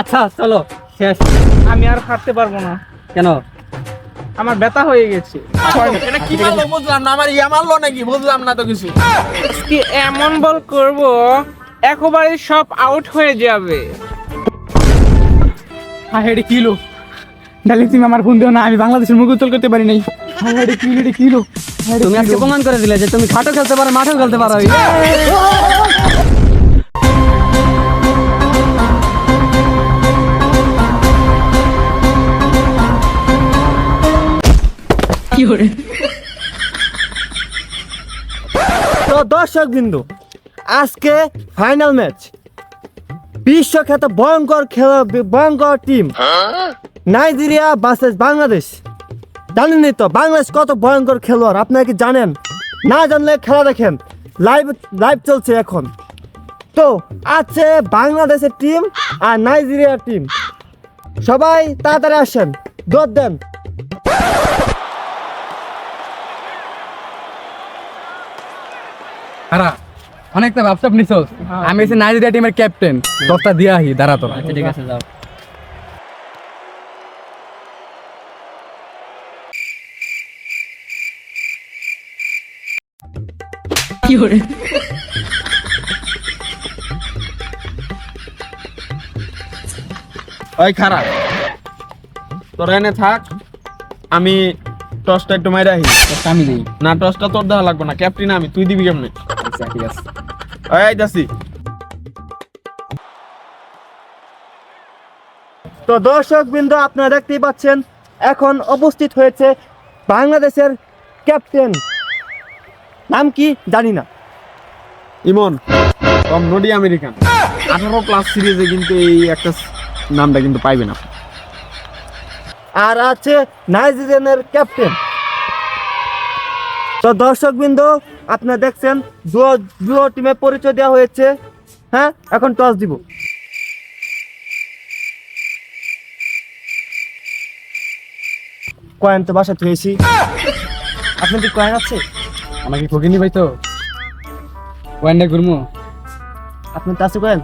আচ্ছা চলো শেষ। আমি আর খাটতে পারবো না, কেন? আমার ব্যথা হয়ে গেছে। এটা কি মারলো বুঝলাম না, আমার ইয়া মারলো নাকি বুঝলাম না তো কিছু। আজকে এমন বল করব একেবারে সব আউট হয়ে যাবে। হ্যাঁ এটা কিলো ডালি, তুমি আমার ফোন দিও না, আমি বাংলাদেশের মুখ উজ্জ্বল করতে পারি নাই। হ্যাঁ এটা কিলো তুমি আজকে প্রমাণ করে দিলে যে তুমি খাটও খেলতে পারো মাঠেও খেলতে পারো। তো দর্শক বিন্দু, আজকে ফাইনাল ম্যাচ, বিশ্বখ্যাত ভয়ঙ্কর খেলা, ভয়ঙ্কর টিম নাইজেরিয়া ভার্সেস বাংলাদেশ। জানেনই তো বাংলাদেশ কত ভয়ঙ্কর খেলোয়াড়, আপনারা কি জানেন? না জানলে খেলা দেখেন, লাইভ চলছে এখন। তো আছে বাংলাদেশের টিম আর নাইজেরিয়ার টিম। সবাই তাড়াতাড়ি আসেন, দৌড় দেন। হারা অনেকটা ভাবসাব নিছস। আমি এসে নাইজেরিয়া টিমের ক্যাপ্টেন, দশটা দিয়া আহি দাঁড়া তো। আচ্ছা ঠিক আছে যাও। ওই খারাপ, তোরা এনে থাক, আমি টসটা একটু মাইরা আহি। আমি দিই। না টসটা তোর দেওয়া লাগবে না, ক্যাপ্টেন আমি, তুই দিবি কেমনে? আচ্ছা ঠিক আছে। এই যাচ্ছি। তো দর্শক বিন্দু, আপনারা দেখতেই পাচ্ছেন এখন উপস্থিত হয়েছে বাংলাদেশের ক্যাপ্টেন। নাম কি জানি না। ইমন কম নডি আমেরিকান 18+ সিরিজে কিন্তু এই একটা নামটা কিন্তু পাইবে না। আর আছে নাইজেরিয়ানের ক্যাপ্টেন। তো দর্শক বিন্দু, আপনারা দেখছেন দুটো টিমে পরিচয় দেওয়া হয়েছে। হ্যাঁ, এখন টস দিব। কয়েন তো বাসা থুয়েছি। আপনার কি কয়েন আছে? আমাকে ঠকিনি ভাই তো ওয়ান্ডে ঘুরমু। আপনার তো আছে কয়েন?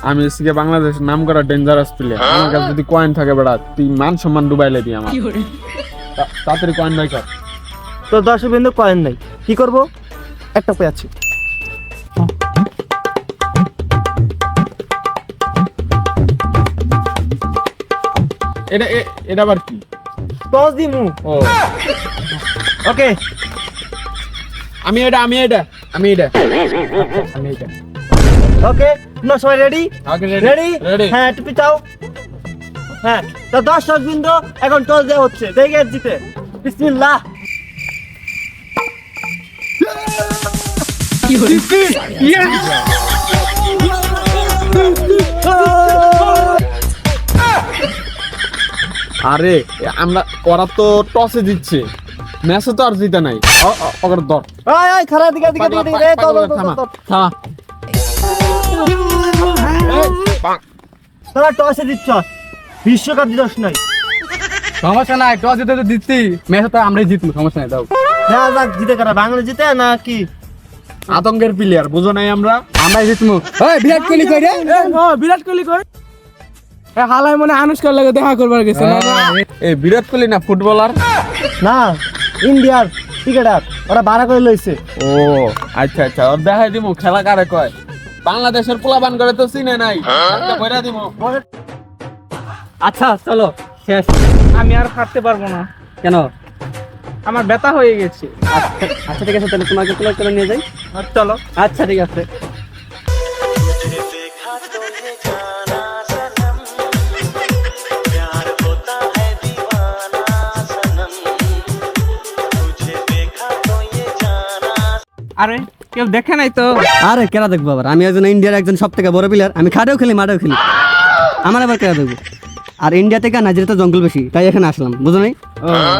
আমি হচ্ছে বাংলাদেশের নাম করা ডেঞ্জারাস প্লেয়ার, আমার কাছে যদি কয়েন থাকে বেড়া তুই মান সম্মান ডুবাই লেবি আমার। তাড়াতাড়ি কয়েন বাই কর। তো দর্শক বিন্দু, কয়েন নাই, কি করব? একটা পেয়ে আছে। এটা আবার কি? টস দিমু। ও ওকে, আমি এটা ওকে, তোমরা সবাই রেডি? রেডি? রেডি। হ্যাঁ, টুপি চাও। হ্যাঁ, তো দর্শক বিন্দু, এখন টস দেওয়া হচ্ছে, দেখে জিতে। বিসমিল্লাহ। আরে আমরা ওরা তো টসে দিচ্ছে, ম্যাচে তো আর জিতে নাই। ওর দর আয় আয়, খারাপ দিকে দিকে দিকে দিকে, এই তো থামা। তোরা টসে দিচ্ছ, বিশ্বকাপ জিতস নাই। সমস্যা নাই, টস জিতে তো জিতছি, ম্যাচ তো আমরাই জিতবো, সমস্যা নাই দাও। হ্যাঁ, যাক, জিতে কারা? বাংলা জিতে না কি? আতঙ্কের প্লেয়ার বুঝো নাই আমরাই জিতবো। ওই বিরাট কোহলি কই রে? বিরাট কোহলি কই? হালাই মনে আনুষ্কার লাগে দেখা করবার গেছে না? এই বিরাট কোহলি না ফুটবলার? না, ইন্ডিয়ার ক্রিকেটার, ওরা ভাড়া করে লইছে। ও আচ্ছা আচ্ছা, ওর দেখাই দিমু খেলা কারে কয়। বাংলাদেশের পোলাপান করে তো চিনে নাই, কইরা দিমু। আচ্ছা চলো শেষ। আমি আর খাটতে পারবো না, কেন? আমার ব্যথা হয়ে গেছে। আচ্ছা ঠিক আছে, তাহলে তোমাকে তুলে নিয়ে যাই। চলো। আচ্ছা ঠিক আছে। আরে কেউ দেখে নাই তো? আরে কেরা দেখবো আবার? আমি একজন ইন্ডিয়ার একজন সব থেকে বড় প্লেয়ার, আমি খাটেও খেলি মাঠেও খেলি, আমার আবার কেরা দেখবো? আর ইন্ডিয়া থেকে নাইজেরিয়া তো জঙ্গল বেশি, তাই এখানে আসলাম, বুঝো নাই?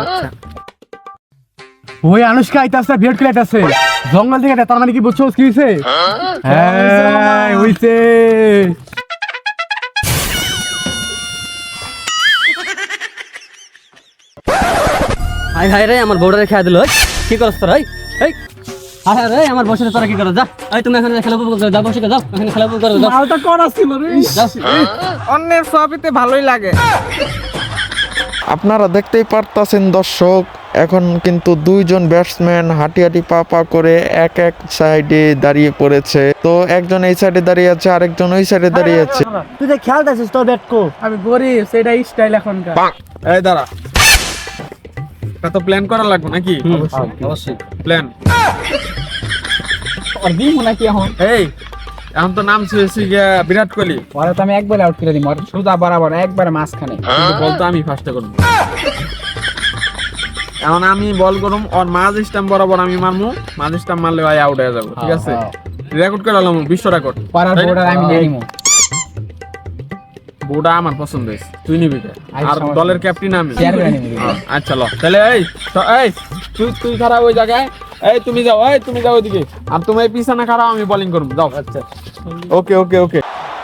আচ্ছা। ওই আনুষ্কা আইতাছে, বিরাট কোহলি আইতাছে জঙ্গল থেকে, তার মানে কি বুঝছো কি হইছে? হ্যাঁ হইছে। হাই হাই রে, আমার বউডারে খেয়া দিল। কি করছ তোরা? এই হ্যাঁ রে আমার বসে তোরা কি করো যা এই তুমি এখানে খেলা উপভোগ করো, যাও বসে যাও এখানে খেলা উপভোগ করো, যাও মালটা করা ছিল রে। যাও। অন্যের ছবিতে ভালোই লাগে। আপনারা দেখতেই পারতাছেন দর্শক, এখন কিন্তু দুইজন ব্যাটসম্যান হাঁটি হাঁটি পা পা করে এক এক সাইডে দাঁড়িয়ে পড়েছে। তো একজন এই সাইডে দাঁড়িয়ে আছে, আরেকজন ওই সাইডে দাঁড়িয়ে আছে। তুই যে খেয়াল আছিস তোর ব্যাট কো। আমি গরিব, সেটা স্টাইল এখনকার। এই দাঁড়া, এটা তো প্ল্যান করা লাগবে নাকি? অবশ্যই প্ল্যান। আর দিমু নাকি এখন? এই এখন তো নাম ছেড়েছি গিয়া বিরাট কোহলি, ওরা তো আমি একবারে আউট করে দিই, আর সোজা বরাবর একবারে মাঝখানে। কিন্তু বল তো আমি ফার্স্টে করব। এখন আমি বল করুম, ওর মাঝ স্টাম্প বরাবর আমি মারমু, মাঝ স্টাম্প মারলে ভাই আউট হয়ে যাবো, ঠিক আছে? রেকর্ড করে আলাম, বিশ্ব রেকর্ড। পাড়ার বোর্ডার আমি নিয়ে নিমু। বোর্ডা আমার পছন্দ হয়েছে, তুই নিবি কে? আর সমস্যা দলের ক্যাপ্টেন আমি। শেয়ার করে নিবি। আচ্ছা ল তাহলে এই তুই খারাপ ওই জায়গায়, এই তুমি যাও ওইদিকে, আর তুমি পিছনে খারাপ, আমি বোলিং করব, যাও। আচ্ছা ওকে ওকে ওকে।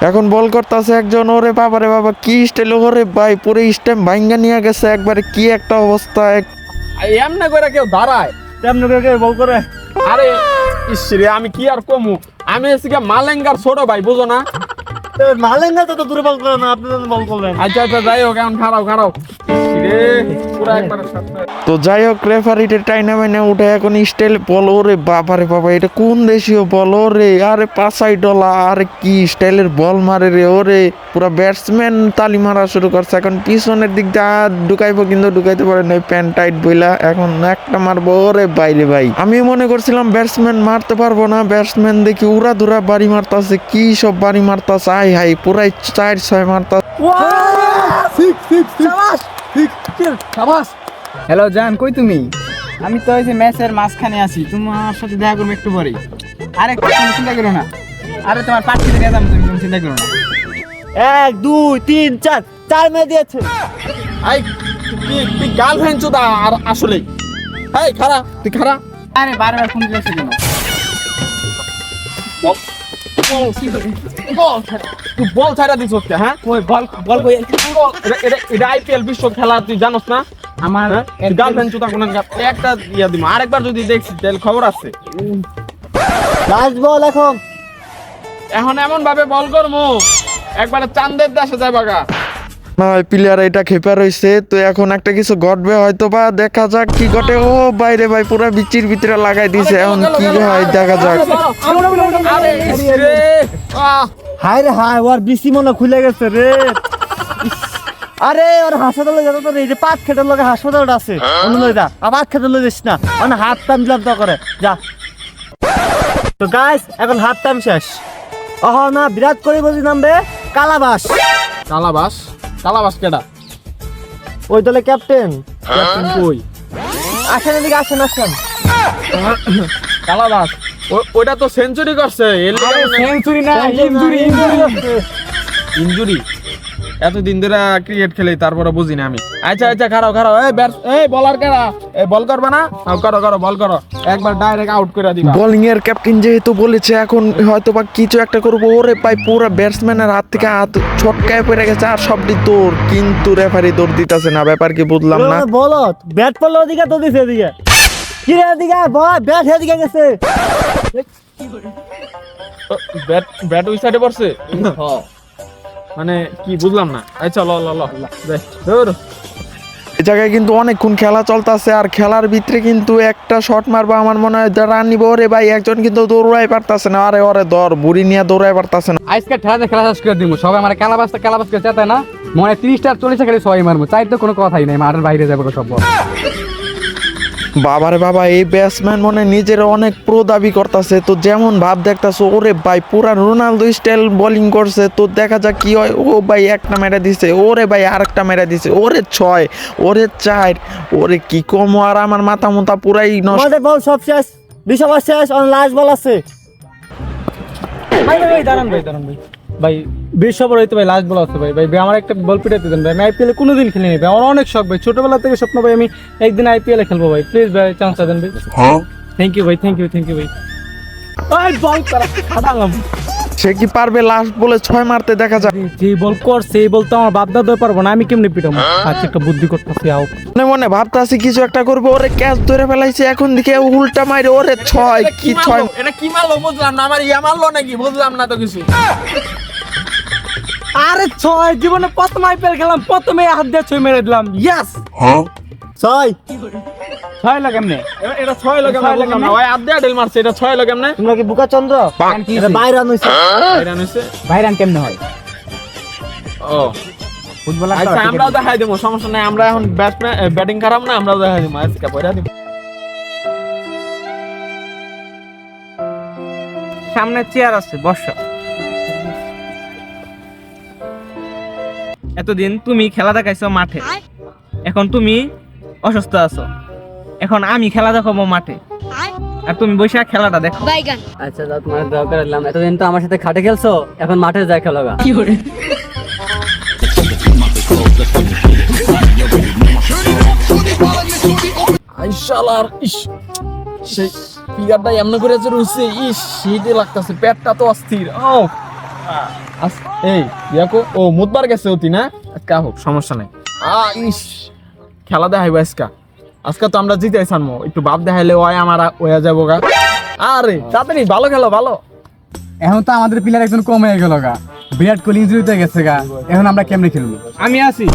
এখন বল করতেছে একজন, ওরে বাবা রে বাবা কি স্টাইল, ওরে ভাই পুরো স্টেম ভাঙ্গা নিয়ে গেছে একবারে, কি একটা অবস্থা। এমনি করে কেউ দাঁড়ায়? তেমন করে বল করে। আরে ইসরে আমি কি আর কমু, আমি এসে মালেঙ্গার ছোট ভাই, বুঝো না? মালেঙ্গা তো দূরে বল করে না, আপনি তো বল করলেন। আচ্ছা যাই হোক, এখন খারাও ইসরে পুরো একবার সাথে। তো যাই হোক, রেফারিটে টাইনা মাইনে উঠে এখন স্টাইল বল, ওরে বাবা রে বাবা এটা কোন দেশীয় বল, ওরে আরে পাঁচাই ডলা, আরে কি স্টাইলের বল মারে রে, ওরে পুরা ব্যাটসম্যান তালি মারা শুরু করছে। এখন পিছনের দিক দিয়ে ঢুকাইবো, কিন্তু ঢুকাইতে পারে না, প্যান টাইট বইলা এখন একটা মারবো, ওরে বাইরে ভাই। আমি মনে করছিলাম ব্যাটসম্যান মারতে পারবো না, ব্যাটসম্যান দেখি উড়া ধুরা বাড়ি মারতাছে, কি সব বাড়ি মারতাছে, আই হাই পুরাই 4-6 মারতাছে। শাবাশ। হ্যালো জান, কই তুমি? আমি তো এই যে ম্যাচের মাঝখানে আছি, তোমার সাথে দেখা করবো একটু পরেই। আরে তুমি চিন্তা করো না, আরে তোমার পার্টিতে নিয়ে যাবো, তুমি চিন্তা করো না। 1 2 3 4 4 মে দিয়েছে। আই তুই গার্লফ্রেন্ড চোদা, আর আসলে এই তুই খারা। আরে বারবার ফোন দিয়েছে কেন? তুই বল ছাড়া দিস ওকে, হ্যাঁ? ওই বল বল কই? এটা IPL বিশ্ব খেলা, তুই জানোস না? আমার গার্লফ্রেন্ড চোদা কোন একটা ইয়া দিমা, আরেকবার যদি দেখছিস তাহলে খবর আছে। লাস্ট বল এখন। এখন এমন ভাবে বল করমু একবারে চাঁদের দেশে যায় বাগা। না প্লেয়ার এটা খেপে রয়েছে, তো এখন একটা কিছু ঘটবে হয়তো বা, দেখা যাক কি ঘটে। ও বাইরে ভাই পুরো বিচির ভিতরে লাগাই দিছে, এখন কি হয় দেখা যাক। আরে রে হায় রে হায়, ওর বিসি মনে খুলে গেছে রে। আরে ওর হাসপাতালে যেতে তো এই যে পাট খেটার লগে হাসপাতালটা আছে, অন্য লই যা, আর পাট খেতে লই যাস না, মানে হাত টাইম দিলাম তো করে যা। তো গাইস এখন হাফ টাইম শেষ। না বিরাট কোহলি বলছি নামবে কালাবাস। কালাবাস কেডা? ওই দলে ক্যাপ্টেন। ক্যাপ্টেন কই? আসেন এদিকে, আসেন আসেন। কালাবাস ওইটা তো সেঞ্চুরি করছে। সেঞ্চুরি না, ইনজুরি। এতদিন ধরে ক্রিকেট খেলে তারপরে বুঝি না আমি। আচ্ছা খারাও এই বলার কেডা? এই বল করবে না? করো বল করো, একবার ডাইরেক্ট আউট করে দিবা। বোলিং এর ক্যাপ্টেন যেহেতু বলেছে, এখন হয়তো বা কিছু একটা করবো। ওরে ভাই পুরো ব্যাটসম্যানের হাত থেকে হাত ছটকায় পড়ে গেছে, আর সবটি দৌড়, কিন্তু রেফারি দৌড় দিতেছে না, ব্যাপার কি বুঝলাম না। বলত ব্যাট পড়লো ওদিকে, তো দিছে এদিকে, কি রে এদিকে ব্যাট এদিকে গেছে। ব্যাট ওই সাইডে পড়ছে, মানে কি বুঝলাম না। আচ্ছা ল ধর। এই জায়গায় কিন্তু অনেকক্ষণ খেলা চলতেছে, আর খেলার ভিতরে কিন্তু একটা শট মারবো আমার মনে হয় রান নিবো। ওরে ভাই একজন কিন্তু দৌড়াই পারতাছে না, আরে ওরে ধর বুড়ি নিয়ে দৌড়াই পারতাছে না। আজকে খেলা শেষ করে দিব, সবাই আমার কালাবাস করে চাতে না, মনে 30টা 40টা খেলে সবাই মারবো, চাই তো কোনো কথাই নাই, মাঠের বাইরে যাবো সব। বাবারে বাবা, এই ব্যাটসম্যান মনে নিজের অনেক প্রো দাবি করতেছে, তো যেমন ভাব দেখতেছে। ওরে ভাই পুরা রোনালদো স্টাইল বোলিং করছে, তো দেখা যাক কি হয়। ও ভাই একটা মেরে দিছে, ওরে ভাই আরেকটা মেরে দিছে, ওরে 6, ওরে 4, ওরে কি কম, আর আমার মাথা মুথা পুরাই নষ্ট। আমাদের বল সব শেষ, 20 ওভার শেষ, আর লাস্ট বল আছে। ভাই দাঁড়ান ভাই 20 ওভার হইতে ভাই লাস্ট বল আছে ভাই আমার একটা বল পিটাইতে দেন ভাই, আমি IPL এ কোনোদিন খেলি নাই ভাই, আমার অনেক শখ ভাই, ছোটবেলা থেকে স্বপ্ন ভাই আমি একদিন IPL এ খেলবো ভাই, প্লিজ ভাই চান্সটা দেন ভাই। থ্যাংক ইউ ভাই, থ্যাংক ইউ ভাই। ওই বল করা খাটালাম। সে কি পারবে লাস্ট বলে 6 মারতে? দেখা যাক। যে বল করছে এই বল তো আমার বাপ দাদা পারবো না, আমি কেমনে পিটাবো? আচ্ছা একটা বুদ্ধি করতেছি, আও মনে মনে ভাবতাছি কিছু একটা করবো। ওরে ক্যাচ ধরে ফেলাইছে, এখন দিকে উল্টা মাইরে। ওরে 6 কি 6? এটা কি মারলো বুঝলাম না, আমার ইয়া মারলো নাকি বুঝলাম না তো কিছু। আরে 6 জীবনে প্রথম আইপিএল খেলাম, প্রথমে হাত দিয়ে 6 মেরে দিলাম। ইয়েস 6 6 লাগে এমনি। এটা 6 লাগে না বুঝলাম না, ওই আদ্যা ডেল মারছে, এটা 6 লাগে না। তোমরা কি বুকা চন্দ্র? এটা বাইরে আনইছে। এটা নিছে। ভাইরান কেমনে হয়? ও ফুটবলার আচ্ছা, আমরাও দেখাই দেবো, সমস্যা নাই। আমরা এখন ব্যাটিং খারাপ না, আমরাও দেখাই দেবো। আজকে পয়রা দিব। সামনে চেয়ার আছে, বসো। এতদিন তুমি খেলা দেখাইছো মাঠে, এখন তুমি অসুস্থ আছো, এখন আমি খেলা দেখাবো মাঠে, আর তুমি বসে খেলাটা দেখো। আচ্ছা দাও, তোমার দোয়া করে দিলাম। এতদিন তো আমার সাথে খাটে খেলছো, এখন মাঠে যায় খেলোগা। আইশালার ইস, সেই ফিগারটা এমন করে যে রইছে, ইস শীতে লাগতাছে, পেটটা তো অস্থির। ও এই ইয়াকো, ও মুতবার গেছে অতি না, আজকে হোক সমস্যা নাই। ইস খেলা দেখাইবো আজকা, আজকে তো আমরা জিতে আইসানমো, একটু বাপ দেখাইলে ওই আমার ওয়া যাবো গা। আরে তাড়াতাড়ি ভালো খেলো, ভালো। এখন তো আমাদের প্লেয়ার একজন কম হয়ে গেল গা, বিরাট কোহলি ইনজুরিতে গেছে গা, এখন আমরা কেমনে খেলবো? আমি আছি,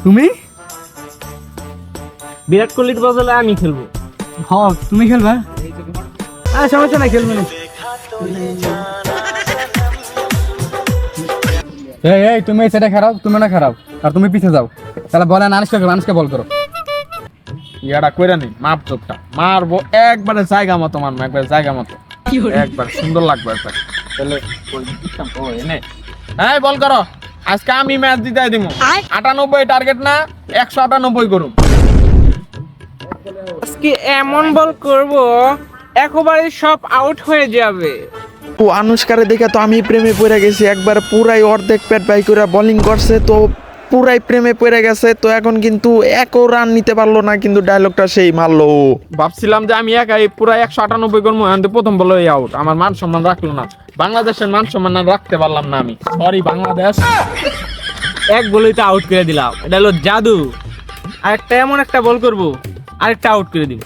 তুমি? বিরাট কোহলির বদলে আমি খেলবো। হ্যাঁ তুমি খেলবা? সমস্যা নাই, খেলবে না। এই তুমি সেটা খারাপ, তুমি না খারাপ, আর তুমি পিছে যাও। তাহলে বলেন আনুষ্কে বল করো। ইয়াটা কইরা নি, মাপ চোখটা মারবো একবারে জায়গা মতো, মারবো একবারে জায়গা মতো, একবার সুন্দর লাগবে একবার। তাহলে এই বল করো, আজকে আমি ম্যাচ জিতাই দিমু। 98 টার্গেট না, 198 করুম। আজকে এমন বল করব একেবারে সব আউট হয়ে যাবে। ও আনুষ্কারে দেখে তো আমি প্রেমে পড়ে গেছি একবার। পুরাই অর্ধেক পেট বাই করে বোলিং করছে, তো পুরাই প্রেমে পড়ে গেছে। তো এখন কিন্তু একও রান নিতে পারলো না, কিন্তু ডায়লগটা সেই মারলো। ভাবছিলাম যে আমি একাই পুরা 198 করবো, কিন্তু প্রথম বলে আউট। আমার মান সম্মান রাখলো না, বাংলাদেশের মান সম্মান আর রাখতে পারলাম না আমি। সরি বাংলাদেশ। এক বলেই তো আউট করে দিলাম, এটা হলো জাদু। আরেকটা এমন একটা বল করব, আরেকটা আউট করে দিব।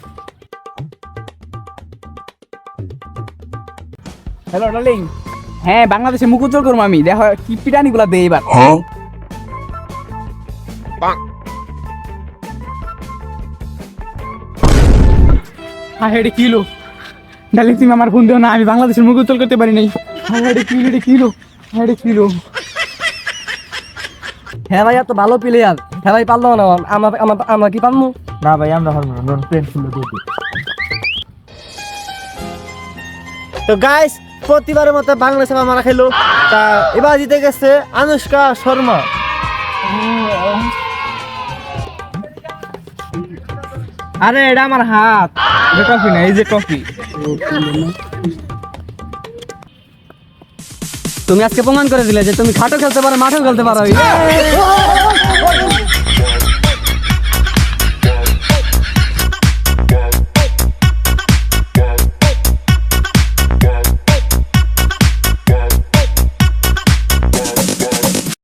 Hello darling. হ্যাঁ বাংলাদেশে মুখ উজ্জ্বল করবো আমি, দেখো কি পিটানি গুলা দেই এবার। হ্যাঁ এটা কিলো ডার্লিং, তুমি আমার ফোন দিও না, আমি বাংলাদেশের মুখ উজ্জ্বল করতে পারি নাই। হ্যাঁ এটা কিলো, হ্যাঁ এটা কিলো। হ্যাঁ ভাই, এত ভালো প্লেয়ার, হ্যাঁ ভাই পারলো না, আমরা কি পারবো না ভাই, আমরা পারবো না, পেন খুলে দিই। তো গাইস, প্রতিবারের মতো বাংলাদেশ মারা খেলো, তা এবার জিতে গেছে আনুষ্কা শর্মা। আরে এটা আমার হাত, এটা ট্রফি না, এই যে ট্রফি। তুমি আজকে প্রমাণ করে দিলে যে তুমি খাটো খেলতে পারো, মাঠেও খেলতে পারো।